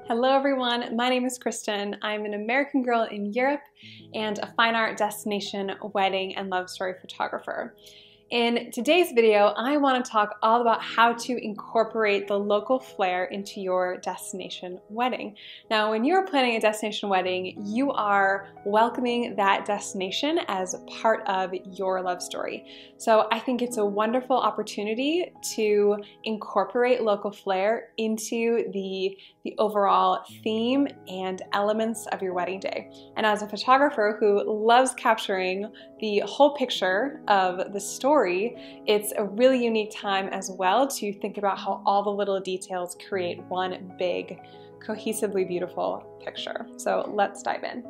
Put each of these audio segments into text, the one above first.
Hello everyone, my name is Kristin. I'm an American girl in Europe and a fine art destination wedding and love story photographer. In today's video, I want to talk all about how to incorporate the local flair into your destination wedding. Now, when you're planning a destination wedding, you are welcoming that destination as part of your love story. So I think it's a wonderful opportunity to incorporate local flair into the overall theme and elements of your wedding day. And as a photographer who loves capturing the whole picture of the story, it's a really unique time as well to think about how all the little details create one big, cohesively beautiful picture. So let's dive in.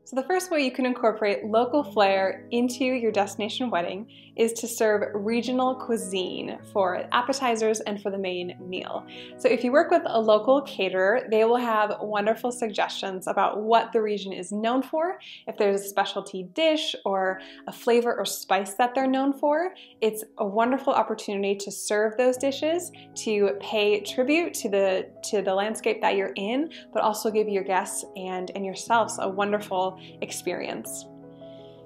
So the first way you can incorporate local flair into your destination wedding is to serve regional cuisine for appetizers and for the main meal. So if you work with a local caterer, they will have wonderful suggestions about what the region is known for. If there's a specialty dish or a flavor or spice that they're known for, it's a wonderful opportunity to serve those dishes, to pay tribute to the landscape that you're in, but also give your guests and yourselves a wonderful experience.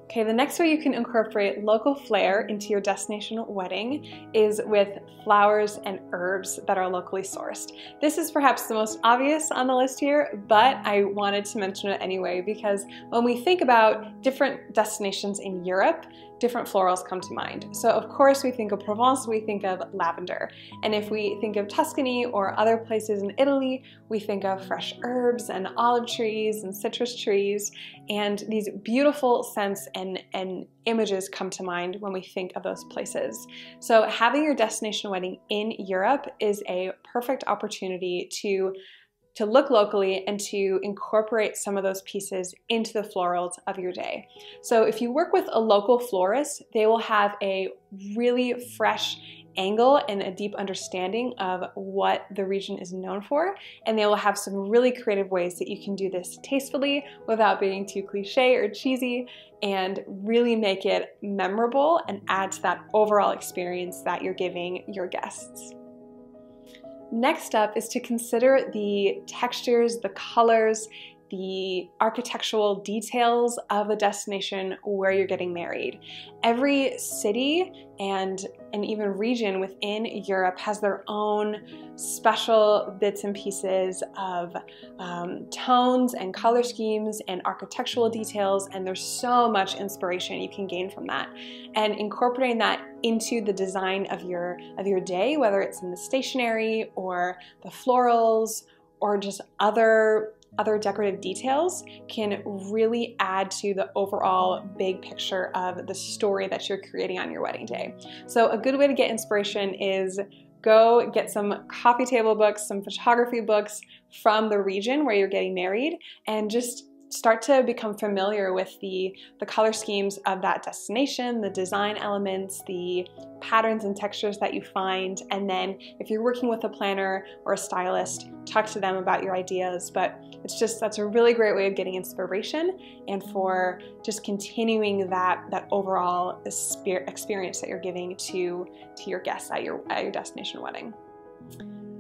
Okay, the next way you can incorporate local flair into your destination wedding is with flowers and herbs that are locally sourced. This is perhaps the most obvious on the list here, but I wanted to mention it anyway because when we think about different destinations in Europe, different florals come to mind. So of course we think of Provence, we think of lavender. And if we think of Tuscany or other places in Italy, we think of fresh herbs and olive trees and citrus trees. And these beautiful scents and images come to mind when we think of those places. So having your destination wedding in Europe is a perfect opportunity to look locally and to incorporate some of those pieces into the florals of your day. So if you work with a local florist, they will have a really fresh angle and a deep understanding of what the region is known for, and they will have some really creative ways that you can do this tastefully without being too cliche or cheesy, and really make it memorable and add to that overall experience that you're giving your guests. Next up is to consider the textures, the colors, the architectural details of the destination where you're getting married. Every city and even region within Europe has their own special bits and pieces of tones and color schemes and architectural details, and there's so much inspiration you can gain from that. And incorporating that into the design of your day, whether it's in the stationery or the florals or just other decorative details, can really add to the overall big picture of the story that you're creating on your wedding day. So a good way to get inspiration is go get some coffee table books, some photography books from the region where you're getting married, and just start to become familiar with the color schemes of that destination, the design elements, the patterns and textures that you find. And then if you're working with a planner or a stylist, talk to them about your ideas. But that's a really great way of getting inspiration and for just continuing that overall experience that you're giving to your guests at your destination wedding.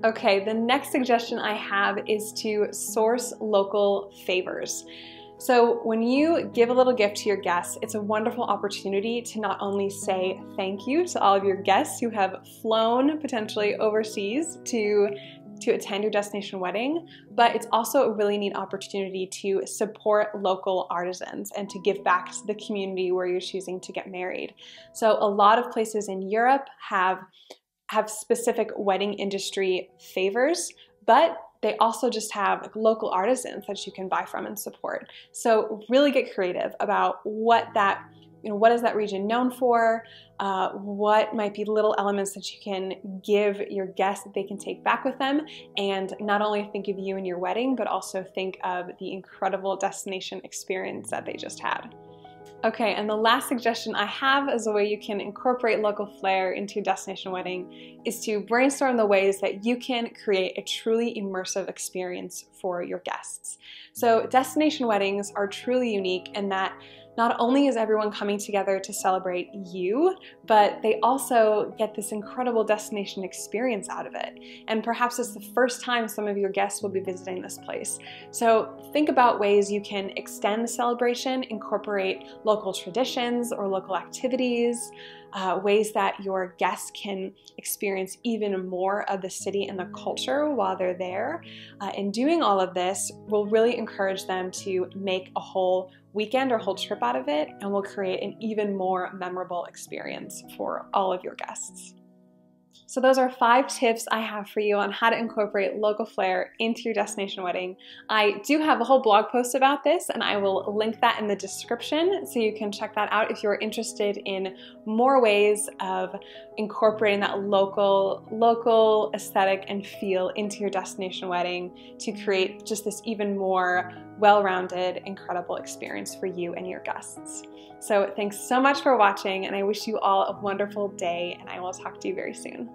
Okay, the next suggestion I have is to source local favors. So when you give a little gift to your guests, it's a wonderful opportunity to not only say thank you to all of your guests who have flown potentially overseas to attend your destination wedding, but it's also a really neat opportunity to support local artisans and to give back to the community where you're choosing to get married. So a lot of places in Europe have specific wedding industry favors, but they also just have local artisans that you can buy from and support. So really get creative about what is that region known for, what might be little elements that you can give your guests that they can take back with them, and not only think of you and your wedding, but also think of the incredible destination experience that they just had. Okay, and the last suggestion I have as a way you can incorporate local flair into your destination wedding is to brainstorm the ways that you can create a truly immersive experience for your guests. So destination weddings are truly unique in that not only is everyone coming together to celebrate you, but they also get this incredible destination experience out of it. And perhaps it's the first time some of your guests will be visiting this place. So think about ways you can extend the celebration, incorporate local traditions or local activities, ways that your guests can experience even more of the city and the culture while they're there. And doing all of this will really encourage them to make a whole weekend or whole trip out of it, and will create an even more memorable experience for all of your guests. So those are 5 tips I have for you on how to incorporate local flair into your destination wedding. I do have a whole blog post about this, and I will link that in the description so you can check that out if you're interested in more ways of incorporating that local aesthetic and feel into your destination wedding to create just this even more well-rounded, incredible experience for you and your guests. So thanks so much for watching, and I wish you all a wonderful day, and I will talk to you very soon.